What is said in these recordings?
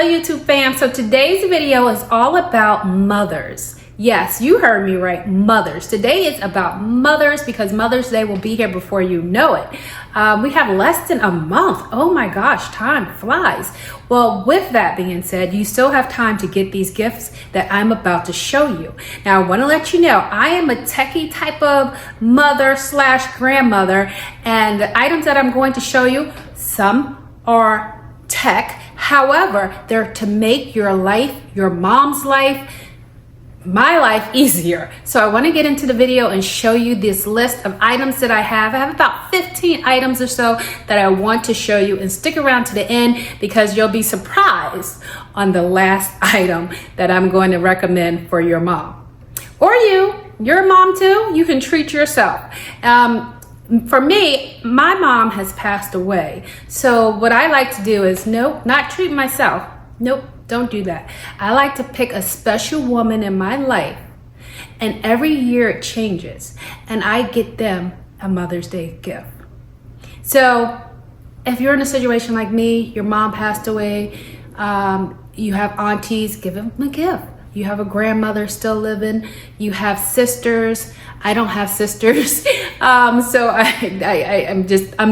Hello YouTube fam. So today's video is all about mothers. Yes, you heard me right, mothers. Today is about mothers because Mother's Day will be here before you know it. We have less than a month. Oh my gosh, time flies. Well, with that being said, you still have time to get these gifts that I'm about to show you. Now, I want to let you know, I am a techie type of mother / grandmother, and the items that I'm going to show you, some are tech. However, they're to make your life, your mom's life, my life easier. So I want to get into the video and show you this list of items that I have. I have about 15 items or so that I want to show you, and stick around to the end because you'll be surprised on the last item that I'm going to recommend for your mom. Or you're a mom too, you can treat yourself. For me, my mom has passed away. So what I like to do is, nope, not treat myself. Nope, don't do that. I like to pick a special woman in my life, and every year it changes, and I get them a Mother's Day gift. So if you're in a situation like me, your mom passed away, you have aunties, give them a gift. You have a grandmother still living, you have sisters. I don't have sisters, so I'm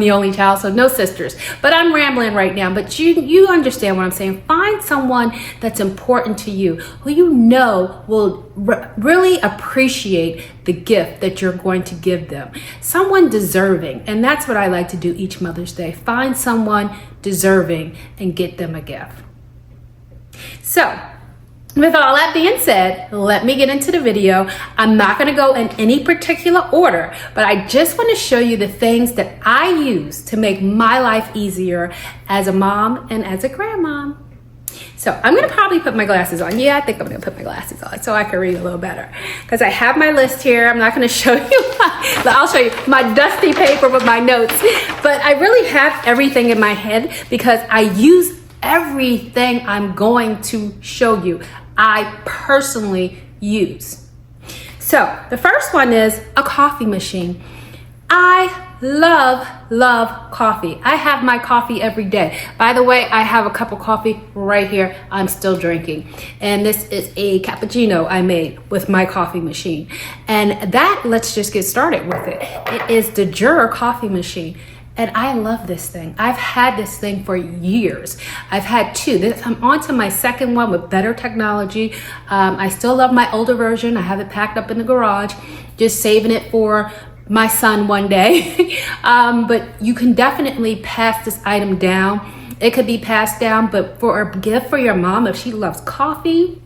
the only child, so no sisters. But I'm rambling right now, but you understand what I'm saying. Find someone that's important to you, who you know will really appreciate the gift that you're going to give them. Someone deserving, and that's what I like to do each Mother's Day. Find someone deserving and get them a gift. So, with all that being said, let me get into the video. I'm not going to go in any particular order, but I just want to show you the things that I use to make my life easier as a mom and as a grandmom. So I'm going to probably put my glasses on. Yeah, I think I'm going to put my glasses on so I can read a little better, because I have my list here. I'm not going to show you I'll show you my dusty paper with my notes, but I really have everything in my head because I use everything I'm going to show you, I personally use. So the first one is a coffee machine. I love coffee. I have my coffee every day. By the way, I have a cup of coffee right here I'm still drinking, and this is a cappuccino I made with my coffee machine. And that, let's just get started with it. It is the Jura coffee machine. And I love this thing. I've had this thing for years. I've had two. I'm on to my second one with better technology. I still love my older version. I have it packed up in the garage, just saving it for my son one day. But you can definitely pass this item down. It could be passed down, but for a gift for your mom, if she loves coffee,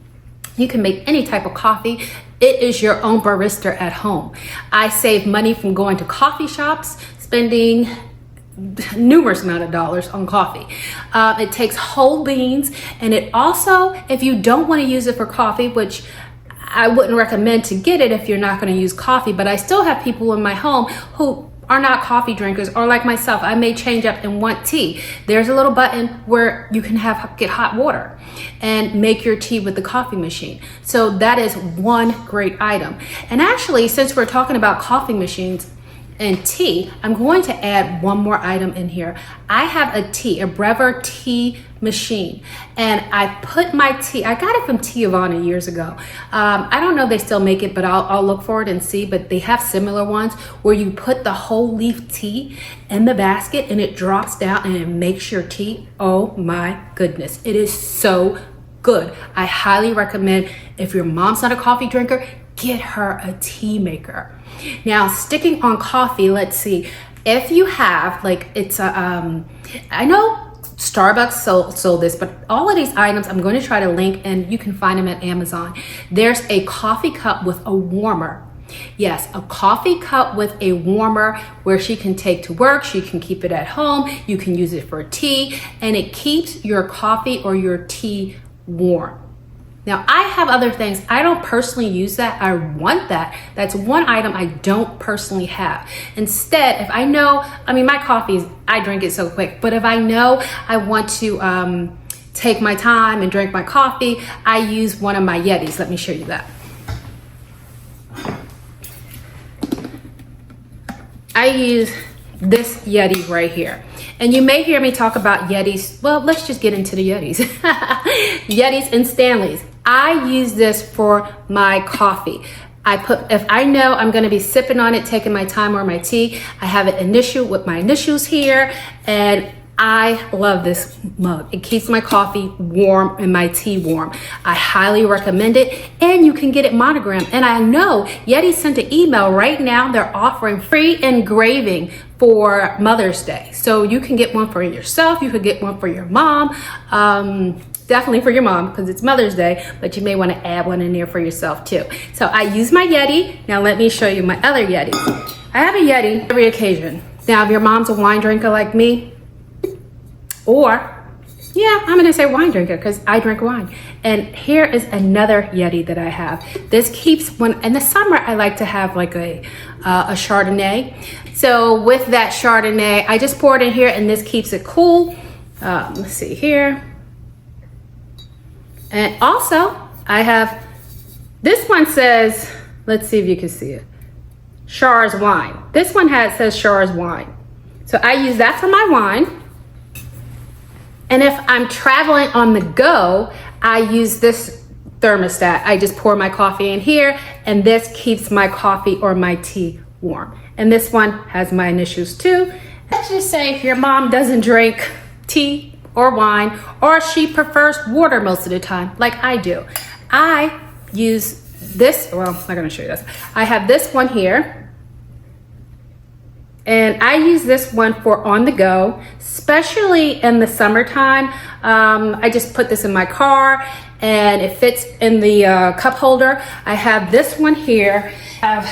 you can make any type of coffee. It is your own barista at home. I save money from going to coffee shops, spending numerous amount of dollars on coffee. It takes whole beans, and it also, if you don't want to use it for coffee, which I wouldn't recommend to get it if you're not going to use coffee, but I still have people in my home who are not coffee drinkers, or like myself, I may change up and want tea. There's a little button where you can get hot water and make your tea with the coffee machine. So that is one great item. And actually, since we're talking about coffee machines and tea, I'm going to add one more item in here. I have a Brewer tea machine, and I put my tea, I got it from Teavana years ago. I don't know if they still make it, but I'll look for it and see, but they have similar ones where you put the whole leaf tea in the basket and it drops down and it makes your tea. Oh my goodness, it is so good. I highly recommend, if your mom's not a coffee drinker, get her a tea maker. Now, sticking on coffee, let's see. If you have, like, it's a, I know Starbucks sold this, but all of these items I'm going to try to link, and you can find them at Amazon. There's a coffee cup with a warmer. Yes, a coffee cup with a warmer where she can take to work. She can keep it at home. You can use it for tea, and it keeps your coffee or your tea warm. Now, I have other things. I don't personally use that. I want that. That's one item I don't personally have. Instead, if I know, I mean, my coffee, I drink it so quick, but if I know I want to take my time and drink my coffee, I use one of my Yetis. Let me show you that. I use this Yeti right here. And you may hear me talk about Yetis. Well, let's just get into the Yetis. Yetis and Stanleys. I use this for my coffee. If I know I'm gonna be sipping on it, taking my time or my tea, I have an initial with my initials here, and I love this mug. It keeps my coffee warm and my tea warm. I highly recommend it, and you can get it monogrammed. And I know Yeti sent an email right now. They're offering free engraving for Mother's Day. So you can get one for yourself. You could get one for your mom. Definitely for your mom because it's Mother's Day, but you may want to add one in there for yourself too. So I use my Yeti. Now let me show you my other Yeti. I have a Yeti every occasion. Now if your mom's a wine drinker like me, or, yeah, I'm gonna say wine drinker because I drink wine. And here is another Yeti that I have. This keeps, in the summer, I like to have like a Chardonnay. So with that Chardonnay, I just pour it in here and this keeps it cool. Let's see here. And also, I have, this one says, let's see if you can see it, Char's Wine. This one says Char's Wine. So I use that for my wine. And if I'm traveling on the go, I use this thermostat. I just pour my coffee in here and this keeps my coffee or my tea warm. And this one has my initials too. Let's just say your mom doesn't drink tea or wine, or she prefers water most of the time, like I do. I use this, well, I'm not gonna show you this. I have this one here. And I use this one for on the go, especially in the summertime. I just put this in my car and it fits in the cup holder. I have this one here. I have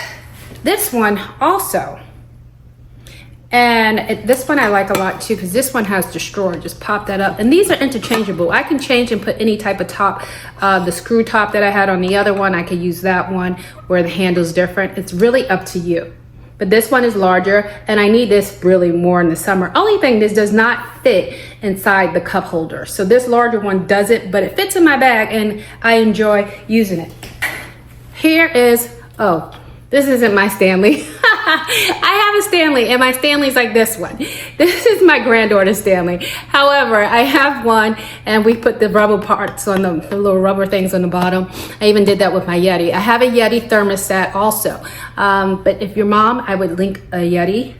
this one also. And this one I like a lot too because this one has the straw. Just pop that up. And these are interchangeable. I can change and put any type of top. The screw top that I had on the other one, I could use that one where the handle's different. It's really up to you. But this one is larger and I need this really more in the summer. Only thing, this does not fit inside the cup holder. So this larger one doesn't, but it fits in my bag and I enjoy using it. Here is, oh, this isn't my Stanley. I have a Stanley and my Stanley's like this one. This is my granddaughter's Stanley. However, I have one and we put the rubber parts on the little rubber things on the bottom. I even did that with my Yeti. I have a Yeti thermostat also. But if your mom, I would link a Yeti.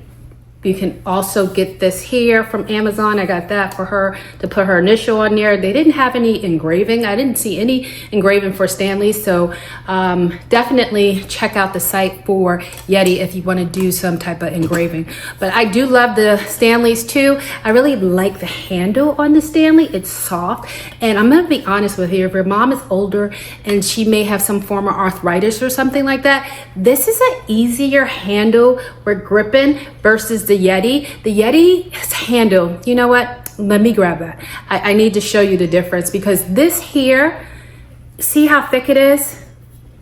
You can also get this here from Amazon. I got that for her to put her initial on there. They didn't have any engraving. I didn't see any engraving for Stanley. So definitely check out the site for Yeti if you want to do some type of engraving. But I do love the Stanleys too. I really like the handle on the Stanley. It's soft. And I'm going to be honest with you. If your mom is older and she may have some form of arthritis or something like that, this is an easier handle for gripping versus the Yeti. The Yeti's handle, you know what? Let me grab that. I need to show you the difference because this here, see how thick it is?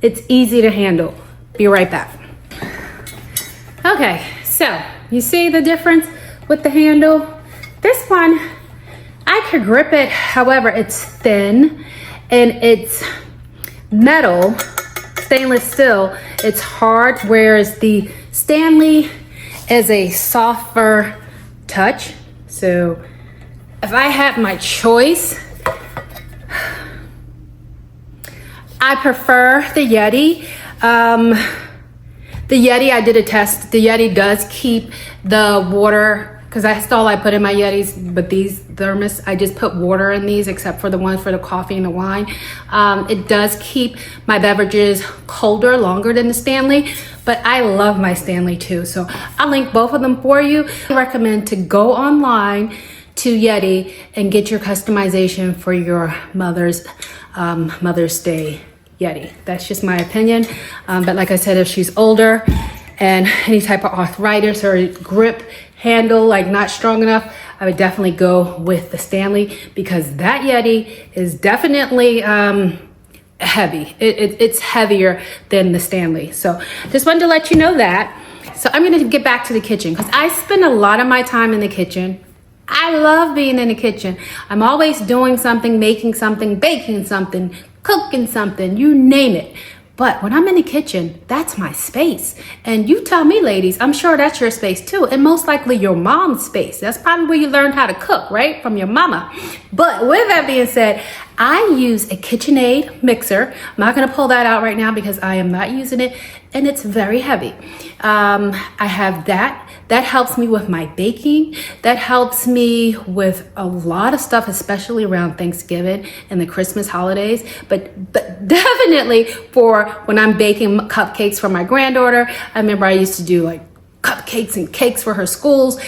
It's easy to handle. Be right back. Okay, so you see the difference with the handle? This one, I could grip it, however, it's thin and it's metal, stainless steel. It's hard, whereas the Stanley is a softer touch. So if I had my choice, I prefer the Yeti. The Yeti, I did a test. The Yeti does keep the water, because that's all I put in my Yetis, but these thermos, I just put water in these except for the ones for the coffee and the wine. It does keep my beverages colder longer than the Stanley, but I love my Stanley too. So I'll link both of them for you. I recommend to go online to Yeti and get your customization for your Mother's Day Yeti. That's just my opinion. But like I said, if she's older and any type of arthritis or grip handle like not strong enough, I would definitely go with the Stanley because that Yeti is definitely heavy. It's heavier than the Stanley. So just wanted to let you know that. So I'm gonna get back to the kitchen because I spend a lot of my time in the kitchen. I love being in the kitchen. I'm always doing something, making something, baking something, cooking something, you name it. But when I'm in the kitchen, that's my space. And you tell me, ladies, I'm sure that's your space too. And most likely your mom's space. That's probably where you learned how to cook, right? From your mama. But with that being said, I use a KitchenAid mixer. I'm not gonna pull that out right now because I am not using it, and it's very heavy. I have that. That helps me with my baking. That helps me with a lot of stuff, especially around Thanksgiving and the Christmas holidays. But definitely for when I'm baking cupcakes for my granddaughter. I remember I used to do like cupcakes and cakes for her schools.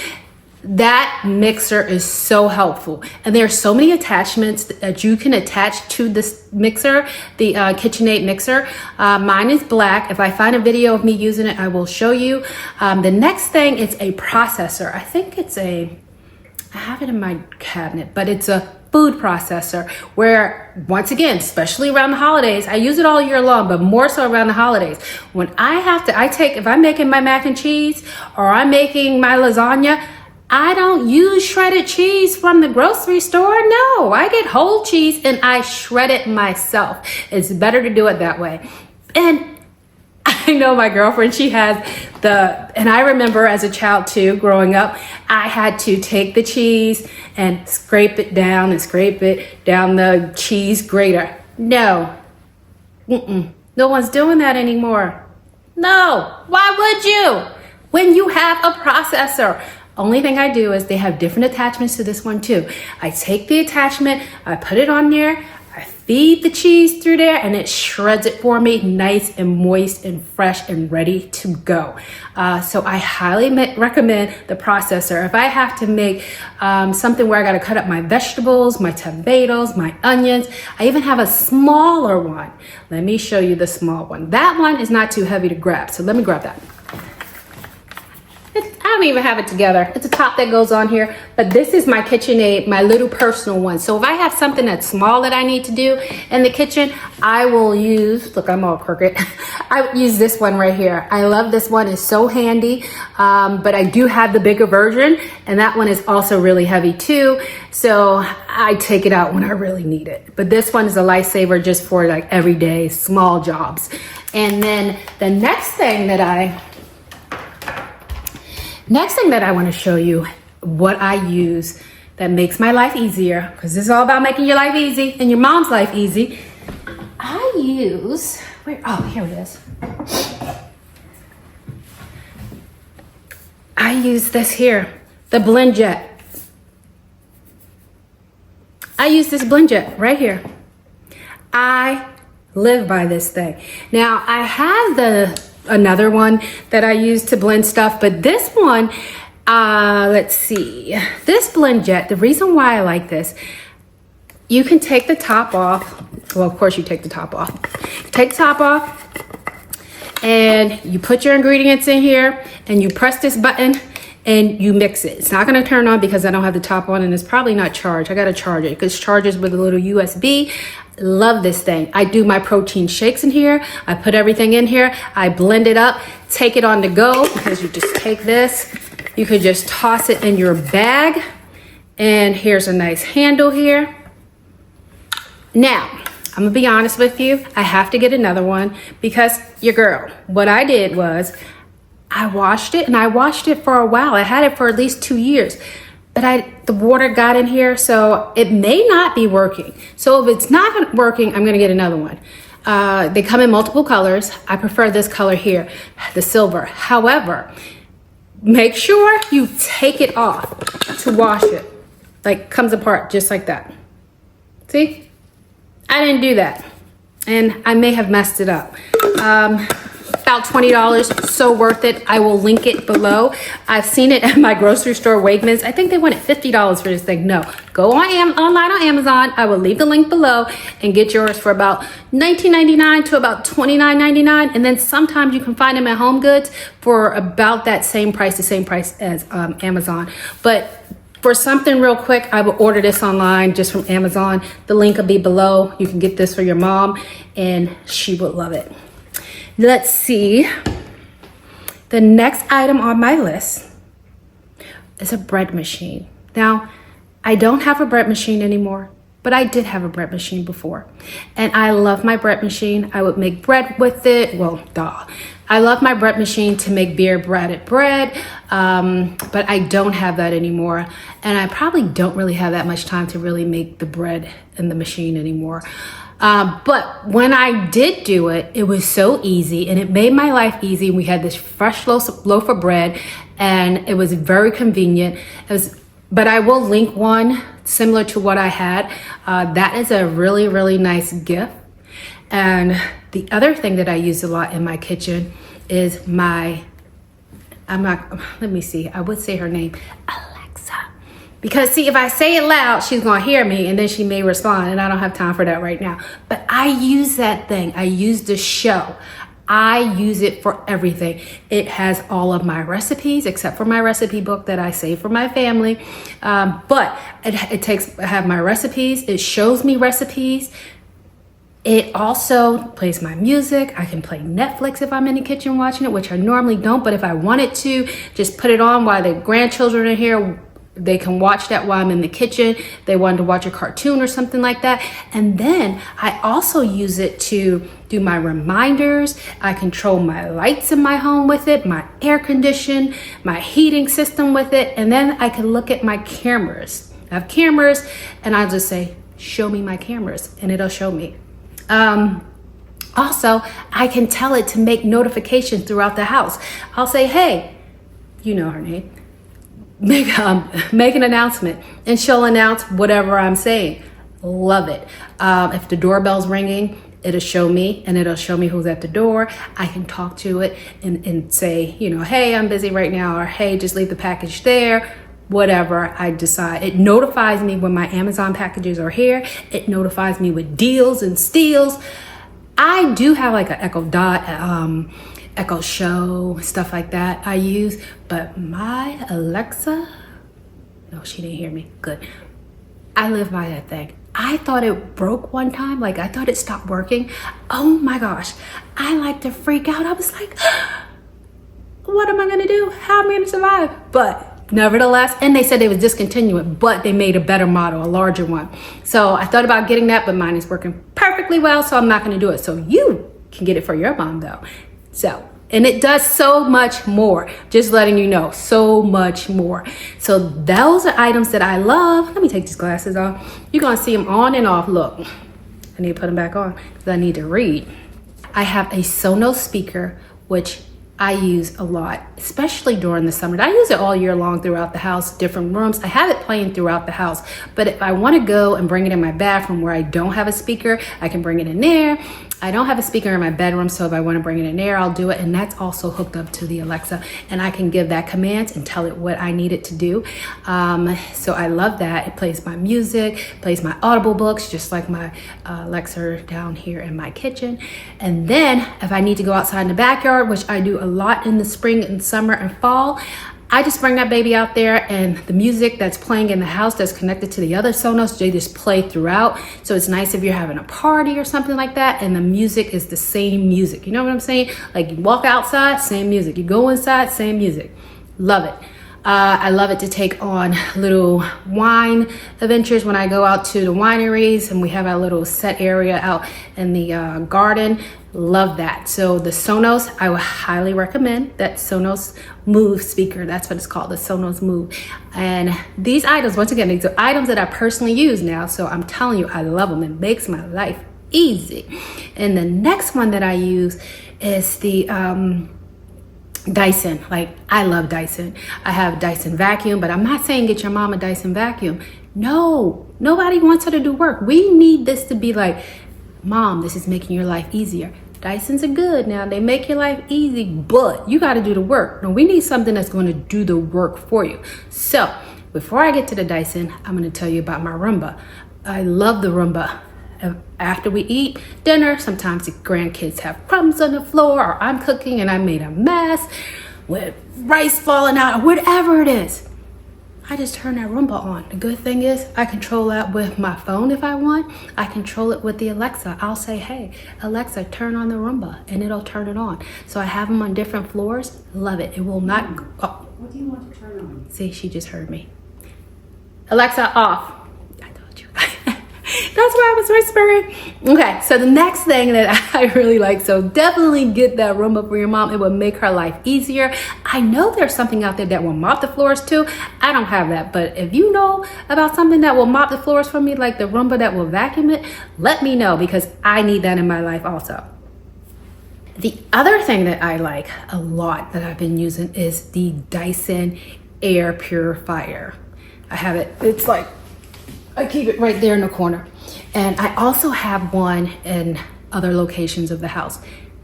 That mixer is so helpful, and there are so many attachments that you can attach to this mixer, the KitchenAid mixer. Mine is black. If I find a video of me using it, I will show you. The next thing is a processor. I think I have it in my cabinet, but it's a food processor where, once again, especially around the holidays, I use it all year long, but more so around the holidays. When if I'm making my mac and cheese or I'm making my lasagna, I don't use shredded cheese from the grocery store. No, I get whole cheese and I shred it myself. It's better to do it that way. And I know my girlfriend, she has and I remember as a child too, growing up, I had to take the cheese and scrape it down the cheese grater. No, no one's doing that anymore. No, why would you? When you have a processor. Only thing I do is they have different attachments to this one too. I take the attachment, I put it on there, I feed the cheese through there, and it shreds it for me nice and moist and fresh and ready to go. So I highly recommend the processor. If I have to make something where I gotta cut up my vegetables, my tomatoes, my onions, I even have a smaller one. Let me show you the small one. That one is not too heavy to grab, so let me grab that. I don't even have it together. It's a top that goes on here, but this is my KitchenAid, my little personal one. So if I have something that's small that I need to do in the kitchen, I will use, look, I'm all crooked. I would use this one right here. I love this one, it's so handy, but I do have the bigger version, and that one is also really heavy too. So I take it out when I really need it. But this one is a lifesaver just for like everyday small jobs. And then the next thing that I want to show you what I use that makes my life easier, because this is all about making your life easy and your mom's life easy. I use, here it is. I use this here, the BlendJet. I use this BlendJet right here. I live by this thing. Now I have another one that I use to blend stuff, but this one, let's see, this BlendJet, the reason why I like this, you can take the top off. Well, of course you take the top off. Take the top off and you put your ingredients in here and you press this button and you mix it. It's not gonna turn on because I don't have the top on, and it's probably not charged. I gotta charge it because it charges with a little USB. Love this thing. I do my protein shakes in here. I put everything in here. I blend it up, take it on the go, because you just take this. You could just toss it in your bag. And here's a nice handle here. Now, I'm gonna be honest with you. I have to get another one because your girl, what I did was I washed it, and I washed it for a while. I had it for at least 2 years. But the water got in here, so it may not be working. So if it's not working, I'm gonna get another one. They come in multiple colors. I prefer this color here, the silver. However, make sure you take it off to wash it. Like, comes apart just like that. See? I didn't do that. And I may have messed it up. About $20, so worth it. I will link it below. I've seen it at my grocery store, Wegmans. I think they wanted $50 for this thing. No, go online on Amazon. I will leave the link below and get yours for about $19.99 to about $29.99. And then sometimes you can find them at Home Goods for about that same price, the same price as Amazon. But for something real quick, I will order this online just from Amazon. The link will be below. You can get this for your mom and she will love it. Let's see. The next item on my list is a bread machine. Now, I don't have a bread machine anymore. but I did have a bread machine before. And I love my bread machine. I would make bread with it. Well, duh. I love my bread machine to make beer breaded bread, but I don't have that anymore. And I probably don't really have that much time to really make the bread in the machine anymore. But when I did do it, it was so easy and it made my life easy. We had this fresh loaf of bread and it was very convenient. But I will link one similar to what I had. That is a really, really nice gift. And the other thing that I use a lot in my kitchen is I would say her name, Alexa. Because see, if I say it loud, she's gonna hear me and then she may respond, and I don't have time for that right now. But I use that thing, I use the show. I use it for everything. It has all of my recipes, except for my recipe book that I save for my family. But I have my recipes, it shows me recipes. It also plays my music. I can play Netflix if I'm in the kitchen watching it, which I normally don't, but if I wanted to, just put it on while the grandchildren are here. They can watch that while I'm in the kitchen. They wanted to watch a cartoon or something like that. And then I also use it to do my reminders. I control my lights in my home with it, my air condition, my heating system with it. And then I can look at my cameras. I have cameras and I'll just say, show me my cameras, and it'll show me. Also, I can tell it to make notifications throughout the house. I'll say, hey, you know her name, make an announcement, and she'll announce whatever I'm saying. Love it. If the doorbell's ringing, it'll show me, and it'll show me who's at the door. I can talk to it and say, you know, hey, I'm busy right now, or hey, just leave the package there. Whatever I decide. It notifies me when my Amazon packages are here. It notifies me with deals and steals. I do have like an Echo Dot, Echo Show, stuff like that I use, but my Alexa, no, she didn't hear me. Good. I live by that thing. I thought it broke one time. Like I thought it stopped working. Oh my gosh. I like to freak out. I was like, what am I gonna do? How am I gonna survive? But nevertheless, and they said they was discontinuing, but they made a better model, a larger one. So I thought about getting that, but mine is working perfectly well, so I'm not gonna do it. So you can get it for your mom though. So, and it does so much more, just letting you know, so much more. So those are items that I love. Let me take these glasses off. You're gonna see them on and off. Look, I need to put them back on because I need to read. I have a Sonos speaker, which I use a lot, especially during the summer. I use it all year long throughout the house, different rooms. I have it playing throughout the house, but if I want to go and bring it in my bathroom where I don't have a speaker, I can bring it in there. I don't have a speaker in my bedroom, so if I want to bring it in there, I'll do it. And that's also hooked up to the Alexa, and I can give that command and tell it what I need it to do. So I love that. It plays my music, plays my Audible books, just like my Alexa down here in my kitchen. And then if I need to go outside in the backyard, which I do a lot in the spring and summer and fall, I just bring that baby out there, and the music that's playing in the house that's connected to the other Sonos, they just play throughout. So it's nice if you're having a party or something like that, and the music is the same music. You know what I'm saying? Like you walk outside, same music. You go inside, same music. Love it. I love it to take on little wine adventures when I go out to the wineries and we have our little set area out in the garden. Love that. So the Sonos, I would highly recommend that Sonos Move speaker. That's what it's called, the Sonos Move. And these items, once again, these are items that I personally use now. So I'm telling you, I love them. It makes my life easy. And the next one that I use is the Dyson. Like, I love Dyson. I have Dyson vacuum, but I'm not saying get your mom a Dyson vacuum. No, nobody wants her to do work. We need this to be like, Mom, this is making your life easier. Dysons are good now. They make your life easy, but you got to do the work. Now, we need something that's going to do the work for you. So before I get to the Dyson, I'm going to tell you about my Roomba. I love the Roomba. After we eat dinner, sometimes the grandkids have crumbs on the floor, or I'm cooking and I made a mess with rice falling out or whatever it is. I just turn that Roomba on. The good thing is I control that with my phone if I want. I control it with the Alexa. I'll say, hey, Alexa, turn on the Roomba, and it'll turn it on. So I have them on different floors. Love it. It will not go. Oh. What do you want to turn on? See, she just heard me. Alexa, off. I told you. That's why I was whispering. Okay, so the next thing that I really like, so definitely get that Roomba for your mom. It will make her life easier. I know there's something out there that will mop the floors too. I don't have that, but if you know about something that will mop the floors for me, like the Roomba that will vacuum it, let me know because I need that in my life also. The other thing that I like a lot that I've been using is the Dyson Air Purifier. I have it, it's like, I keep it right there in the corner. And I also have one in other locations of the house.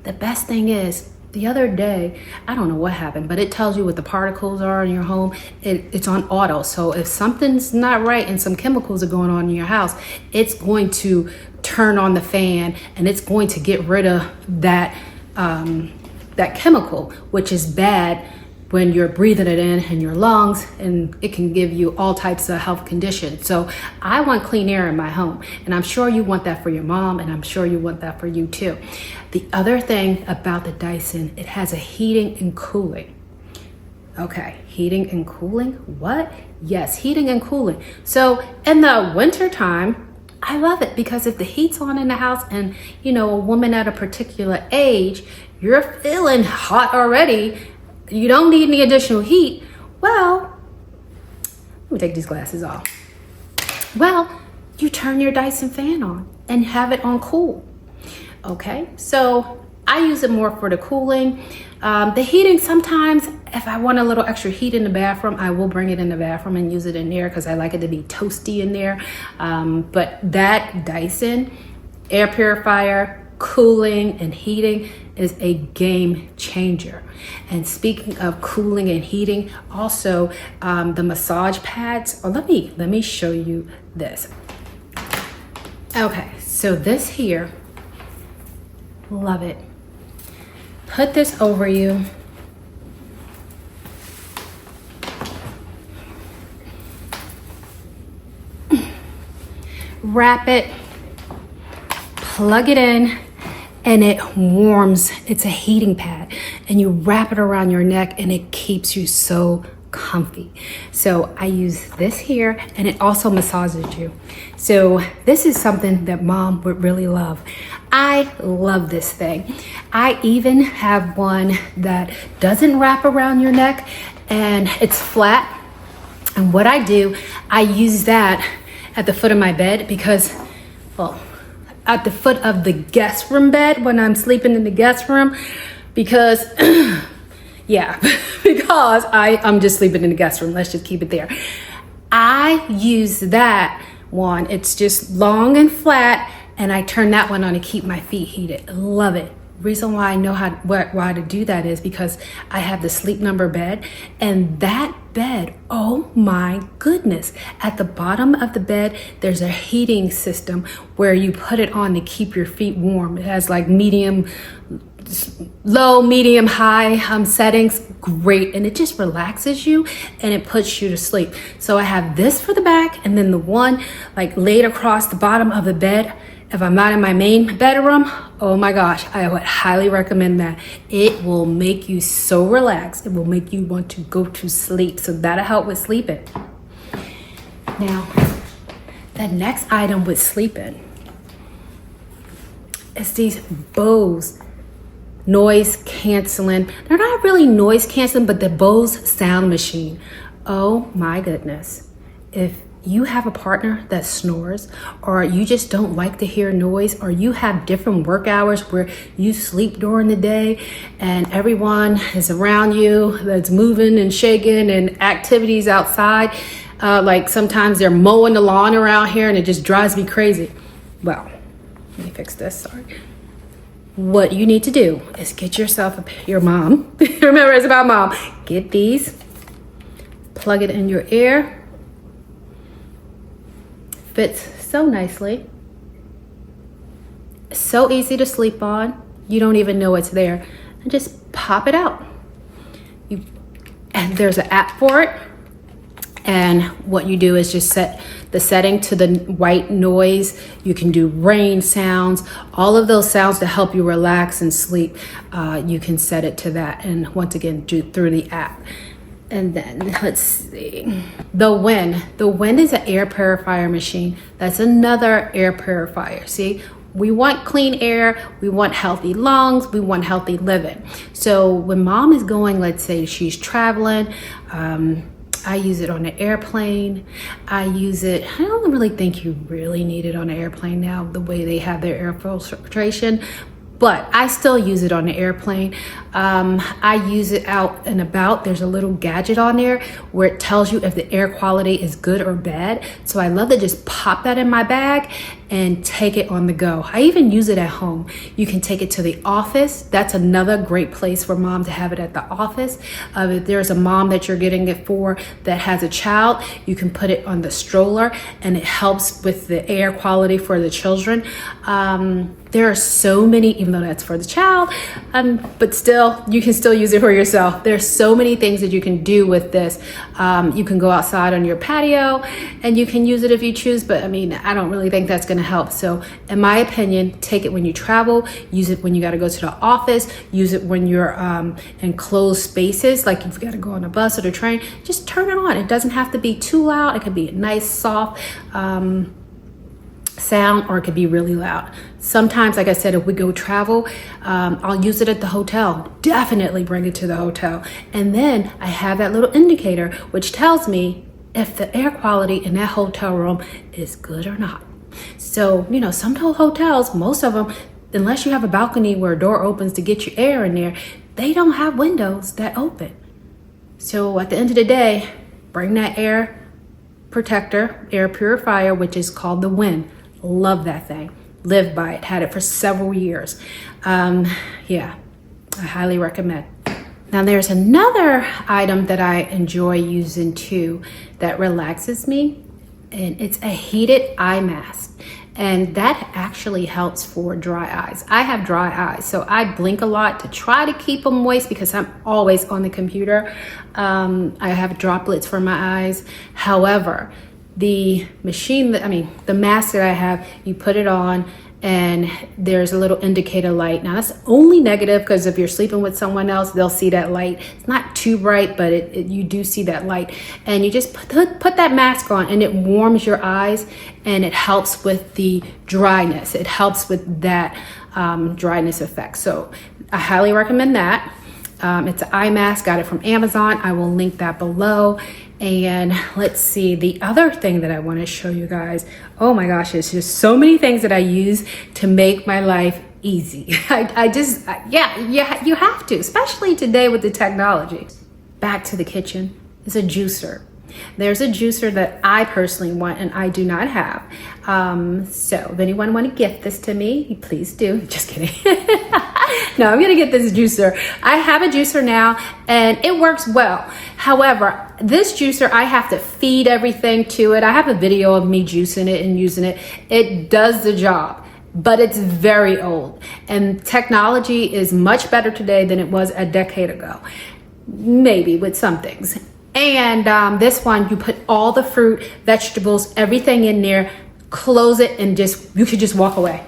The best thing is, the other day, I don't know what happened, but it tells you what the particles are in your home. It's on auto. So if something's not right and some chemicals are going on in your house, it's going to turn on the fan and it's going to get rid of that chemical, which is bad when you're breathing it in your lungs, and it can give you all types of health conditions. So I want clean air in my home, and I'm sure you want that for your mom, and I'm sure you want that for you too. The other thing about the Dyson, it has a heating and cooling. Okay, heating and cooling, what? Yes, heating and cooling. So in the winter time, I love it because if the heat's on in the house and you know, a woman at a particular age, you're feeling hot already, you don't need any additional heat. Well, let me take these glasses off. Well, you turn your Dyson fan on and have it on cool. Okay, so I use it more for the cooling. The heating, sometimes if I want a little extra heat in the bathroom, I will bring it in the bathroom and use it in there because I like it to be toasty in there. But that Dyson Air Purifier, cooling and heating is a game changer. And speaking of cooling and heating, also the massage pads. Oh, let me show you this. Okay, so this here, love it. Put this over you. Wrap it, plug it in, and it warms. It's a heating pad, and you wrap it around your neck and it keeps you so comfy. So I use this here, and it also massages you. So this is something that mom would really love. I love this thing. I even have one that doesn't wrap around your neck and it's flat. And what I do, I use that at the foot of my bed because, well, at the foot of the guest room bed when I'm sleeping in the guest room because, yeah, because I'm just sleeping in the guest room. Let's just keep it there. I use that one. It's just long and flat, and I turn that one on to keep my feet heated. Love it. Reason why I know why to do that is because I have the Sleep Number bed, and that bed, oh my goodness, at the bottom of the bed there's a heating system where you put it on to keep your feet warm. It has like medium, low, medium, high settings. Great. And it just relaxes you and it puts you to sleep. So I have this for the back, and then the one like laid across the bottom of the bed. If I'm not in my main bedroom, oh my gosh, I would highly recommend that. It will make you so relaxed. It will make you want to go to sleep. So that'll help with sleeping. Now, the next item with sleeping is these Bose noise canceling. They're not really noise canceling, but the Bose sound machine. Oh my goodness. If you have a partner that snores, or you just don't like to hear noise, or you have different work hours where you sleep during the day and everyone is around you that's moving and shaking and activities outside, like sometimes they're mowing the lawn around here and it just drives me crazy. Well, let me fix this, sorry. What you need to do is get yourself your mom. Remember, it's about mom. Get these, plug it in your ear. Fits so nicely. So easy to sleep on. You don't even know it's there. And just pop it out. And there's an app for it. And what you do is just set the setting to the white noise. You can do rain sounds, all of those sounds to help you relax and sleep. You can set it to that. And once again, do through the app. And then let's see, the Wind. The Wind is an air purifier machine. That's another air purifier. See, we want clean air, we want healthy lungs, we want healthy living. So when mom is going, let's say she's traveling, I use it on an airplane. I use it, I don't really think you really need it on an airplane now, the way they have their air filtration, but I still use it on the airplane. I use it out and about. There's a little gadget on there where it tells you if the air quality is good or bad. So I love to just pop that in my bag and take it on the go. I even use it at home. You can take it to the office. That's another great place for mom to have it at the office. If there's a mom that you're getting it for that has a child, you can put it on the stroller and it helps with the air quality for the children. There are so many, even though that's for the child, but still, you can still use it for yourself. There's so many things that you can do with this. You can go outside on your patio and you can use it if you choose, but I mean, I don't really think that's gonna help. So in my opinion, take it when you travel, use it when you gotta go to the office, use it when you're in closed spaces, like if you gotta go on a bus or the train, just turn it on. It doesn't have to be too loud. It could be a nice, soft, sound, or it could be really loud. Sometimes, like I said, if we go travel, I'll use it at the hotel. Definitely bring it to the hotel. And then I have that little indicator which tells me if the air quality in that hotel room is good or not. So, you know, some hotels, most of them, unless you have a balcony where a door opens to get your air in there, they don't have windows that open. So at the end of the day, bring that air protector, air purifier, which is called the Wind. Love that thing. Live by it. Had it for several years. Yeah, I highly recommend. Now there's another item that I enjoy using too that relaxes me, and it's a heated eye mask. And that actually helps for dry eyes. I have dry eyes, so I blink a lot to try to keep them moist because I'm always on the computer. I have droplets for my eyes. However, the mask that I have, you put it on and there's a little indicator light. Now that's only negative because if you're sleeping with someone else, they'll see that light. It's not too bright, but you do see that light. And you just put that mask on and it warms your eyes and it helps with the dryness. It helps with that dryness effect. So I highly recommend that. It's an eye mask, got it from Amazon. I will link that below. And let's see, the other thing that I want to show you guys, oh my gosh, there's just so many things that I use to make my life easy. Yeah, you have to, especially today with the technology. Back to the kitchen is a juicer. There's a juicer that I personally want and I do not have. So if anyone want to gift this to me, please do. Just kidding. No, I'm gonna get this juicer. I have a juicer now and it works well. However, this juicer, I have to feed everything to it. I have a video of me juicing it and using it. It does the job, but it's very old. And technology is much better today than it was a decade ago. Maybe with some things. And this one, you put all the fruit, vegetables, everything in there, close it, and you could just walk away.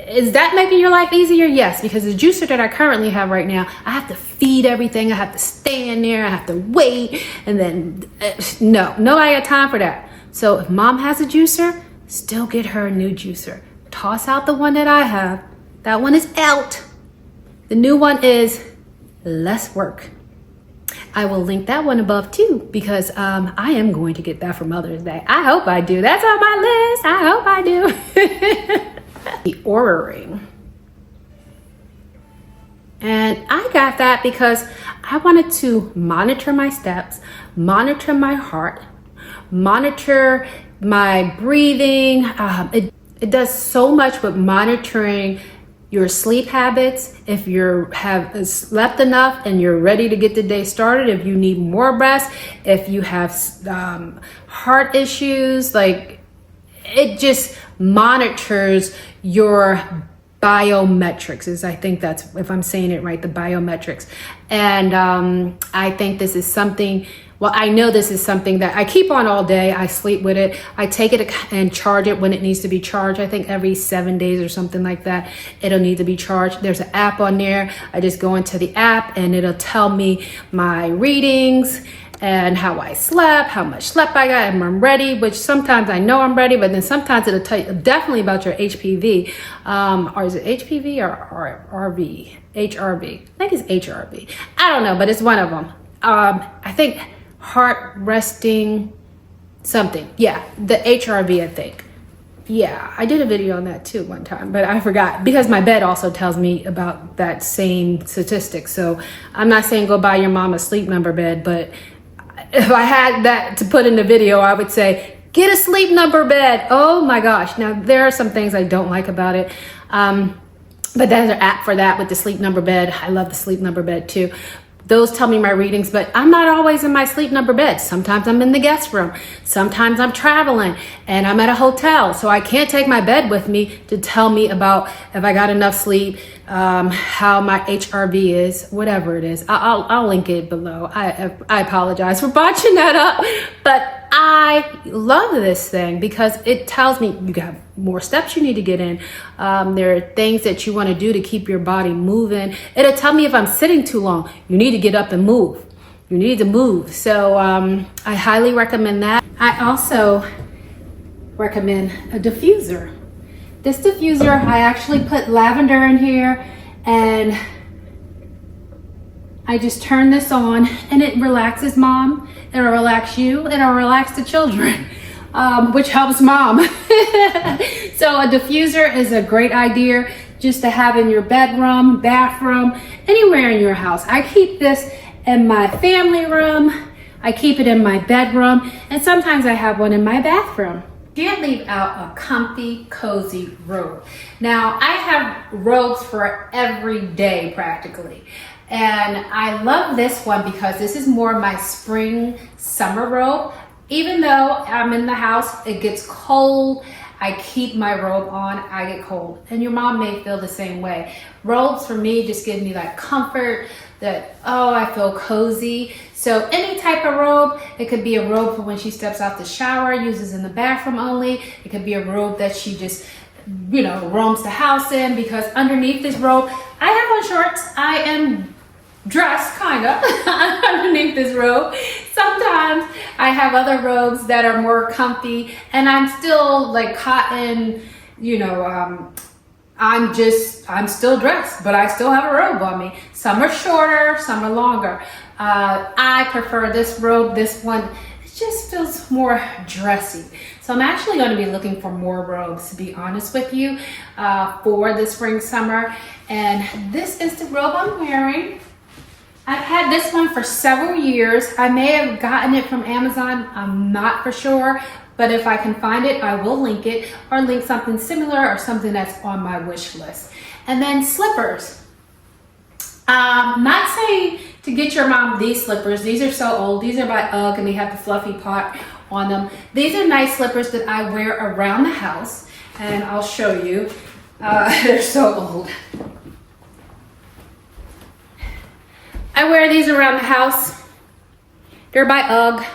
Is that making your life easier? Yes, because the juicer that I currently have right now, I have to feed everything. I have to stand there. I have to wait. And then, nobody got time for that. So if mom has a juicer, still get her a new juicer. Toss out the one that I have. That one is out. The new one is less work. I will link that one above too, because I am going to get that for Mother's Day. I hope I do. That's on my list. I hope I do. The Oura Ring. And I got that because I wanted to monitor my steps, monitor my heart, monitor my breathing. It does so much with monitoring your sleep habits, if you have slept enough and you're ready to get the day started, if you need more rest, if you have heart issues, like it just monitors your biometrics, I think that's, if I'm saying it right, the biometrics. And I think this is something well, I know this is something that I keep on all day. I sleep with it. I take it and charge it when it needs to be charged. I think every 7 days or something like that, it'll need to be charged. There's an app on there. I just go into the app and it'll tell me my readings and how I slept, how much slept I got, and I'm ready, which sometimes I know I'm ready, but then sometimes it'll tell you definitely about your HPV. Or is it HPV or RV? HRV. I think it's HRV. I don't know, but it's one of them. I think heart resting something. Yeah, the HRV, I think. Yeah, I did a video on that too one time, but I forgot because my bed also tells me about that same statistic. So I'm not saying go buy your mom a sleep number bed, but if I had that to put in the video, I would say get a sleep number bed. Oh my gosh. Now there are some things I don't like about it. But there's an app for that with the sleep number bed. I love the sleep number bed too. Those tell me my readings, but I'm not always in my sleep number bed. Sometimes I'm in the guest room. Sometimes I'm traveling and I'm at a hotel. So I can't take my bed with me to tell me about if I got enough sleep, how my HRV is, whatever it is. I'll link it below. I apologize for botching that up, but I love this thing because it tells me you got more steps you need to get in. There are things that you want to do to keep your body moving. It'll tell me if I'm sitting too long, you need to get up and move. You need to move. So I highly recommend that. I also recommend a diffuser. This diffuser, I actually put lavender in here and I just turn this on and it relaxes mom. It'll relax you. It'll relax the children, which helps mom. So a diffuser is a great idea just to have in your bedroom, bathroom, anywhere in your house. I keep this in my family room. I keep it in my bedroom. And sometimes I have one in my bathroom. Can't leave out a comfy, cozy robe. Now, I have robes for every day practically. And I love this one because this is more my spring, summer robe. Even though I'm in the house, it gets cold. I keep my robe on, I get cold. And your mom may feel the same way. Robes for me just give me that comfort, that, oh, I feel cozy. So any type of robe, it could be a robe for when she steps out the shower, uses in the bathroom only. It could be a robe that she just, you know, roams the house in, because underneath this robe, I have on shorts. I am dressed kind of underneath this robe. Sometimes I have other robes that are more comfy and I'm still like cotton, you know, I'm still dressed, but I still have a robe on me. Some are shorter, some are longer. I prefer this robe. This one, it just feels more dressy. So I'm actually going to be looking for more robes, to be honest with you, for the spring, summer. And this is the robe I'm wearing. I've had this one for several years. I may have gotten it from Amazon. I'm not for sure, but if I can find it, I will link it or link something similar or something that's on my wish list. And then slippers. Not saying to get your mom these slippers. These are so old. These are by UGG and they have the fluffy pot on them. These are nice slippers that I wear around the house, and I'll show you. They're so old. I wear these around the house. They're by UGG.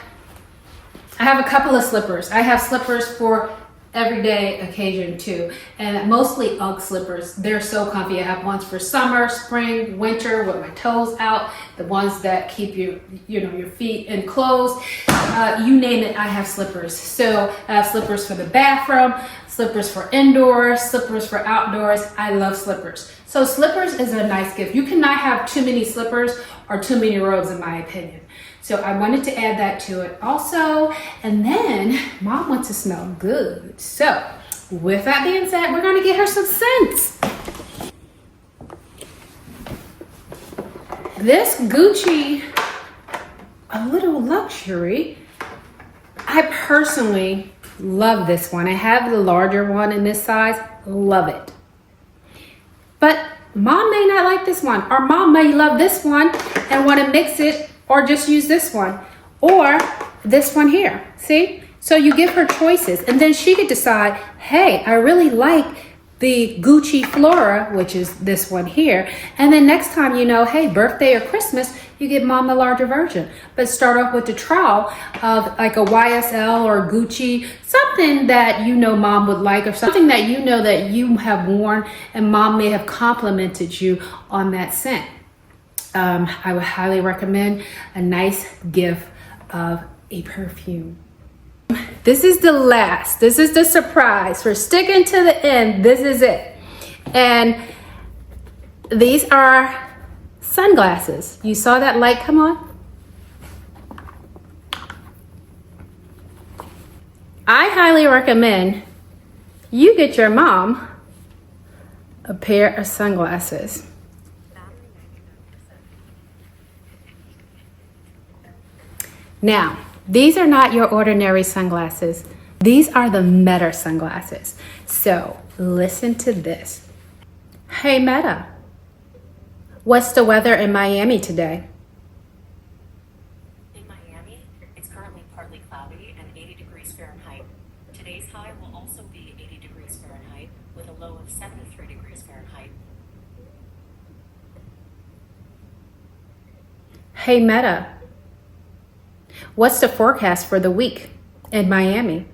I have a couple of slippers. I have slippers for everyday occasion too, and mostly UGG slippers. They're so comfy. I have ones for summer, spring, winter with my toes out, the ones that keep you know, your feet enclosed. You name it, I have slippers. So I have slippers for the bathroom, slippers for indoors, slippers for outdoors. I love slippers. So slippers is a nice gift. You cannot have too many slippers or too many robes, in my opinion. So I wanted to add that to it also. And then mom wants to smell good. So with that being said, we're gonna get her some scents. This Gucci, a little luxury. I personally love this one. I have the larger one in this size, love it. But mom may not like this one, or mom may love this one and want to mix it, or just use this one, or this one here, see? So you give her choices, and then she could decide, hey, I really like the Gucci Flora, which is this one here. And then next time, you know, hey, birthday or Christmas, you get mom the larger version. But start off with the trial of like a YSL or Gucci, something that you know mom would like, or something that you know that you have worn and mom may have complimented you on that scent. I would highly recommend a nice gift of a perfume. This is the last. This is the surprise. For sticking to the end, this is it. And these are sunglasses. You saw that light come on? I highly recommend you get your mom a pair of sunglasses. Now, these are not your ordinary sunglasses. These are the Meta sunglasses. So listen to this. Hey Meta, what's the weather in Miami today? In Miami, it's currently partly cloudy and 80 degrees Fahrenheit. Today's high will also be 80 degrees Fahrenheit with a low of 73 degrees Fahrenheit. Hey Meta, what's the forecast for the week in Miami?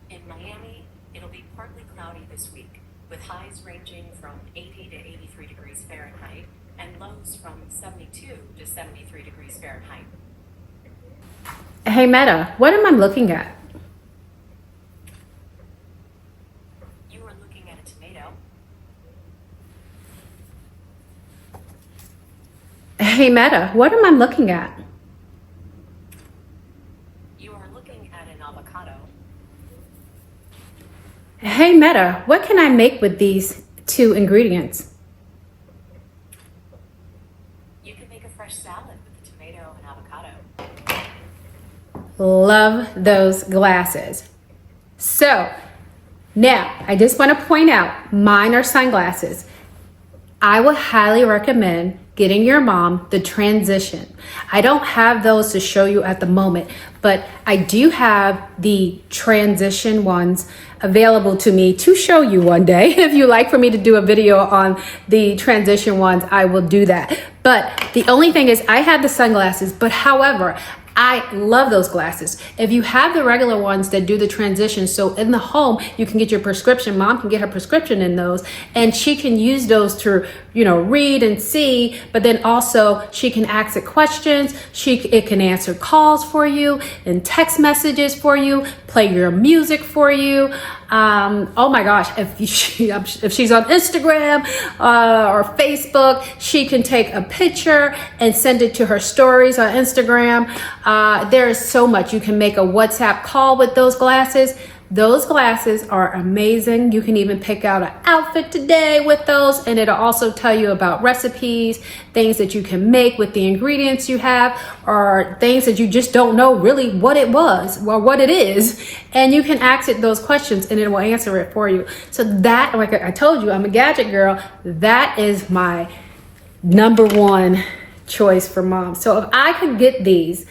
In Miami, it'll be partly cloudy this week, with highs ranging from 80 to 83 degrees Fahrenheit and lows from 72 to 73 degrees Fahrenheit. Hey Meta, what am I looking at? You are looking at a tomato. Hey Meta, what am I looking at? You are looking at an avocado. Hey Meta, what can I make with these two ingredients? You can make a fresh salad with the tomato and avocado. Love those glasses. So now I just want to point out, mine are sunglasses. I would highly recommend getting your mom the transition. I don't have those to show you at the moment, but I do have the transition ones available to me to show you one day. If you like for me to do a video on the transition ones, I will do that. But the only thing is I have the sunglasses, but however, I love those glasses. If you have the regular ones that do the transition, so in the home, you can get your prescription, mom can get her prescription in those, and she can use those to, read and see, but then also she can ask it questions. It can answer calls for you and text messages for you, play your music for you. Oh my gosh, if she's on Instagram or Facebook, she can take a picture and send it to her stories on Instagram. There is so much. You can make a WhatsApp call with those glasses. Those glasses are amazing. You can even pick out an outfit today with those, and it'll also tell you about recipes, things that you can make with the ingredients you have, or things that you just don't know really what it was or what it is. And you can ask it those questions and it will answer it for you. So that, like I told you, I'm a gadget girl. That is my number one choice for mom. So if I could get these,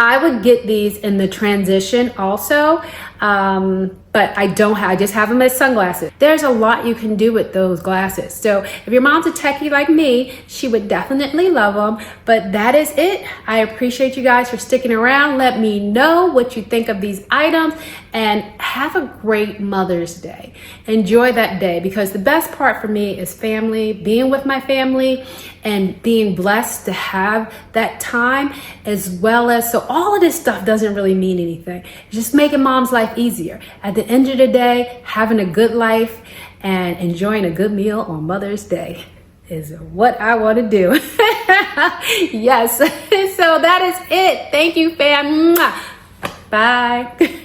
I would get these in the transition also, but I just have them as sunglasses. There's a lot you can do with those glasses. So if your mom's a techie like me, she would definitely love them, but that is it. I appreciate you guys for sticking around. Let me know what you think of these items and have a great Mother's Day. Enjoy that day, because the best part for me is family, being with my family and being blessed to have that time, as well as, so all of this stuff doesn't really mean anything. It's just making mom's life easier. At the end of the day, having a good life and enjoying a good meal on Mother's Day is what I want to do. Yes. So that is it. Thank you, fam. Bye.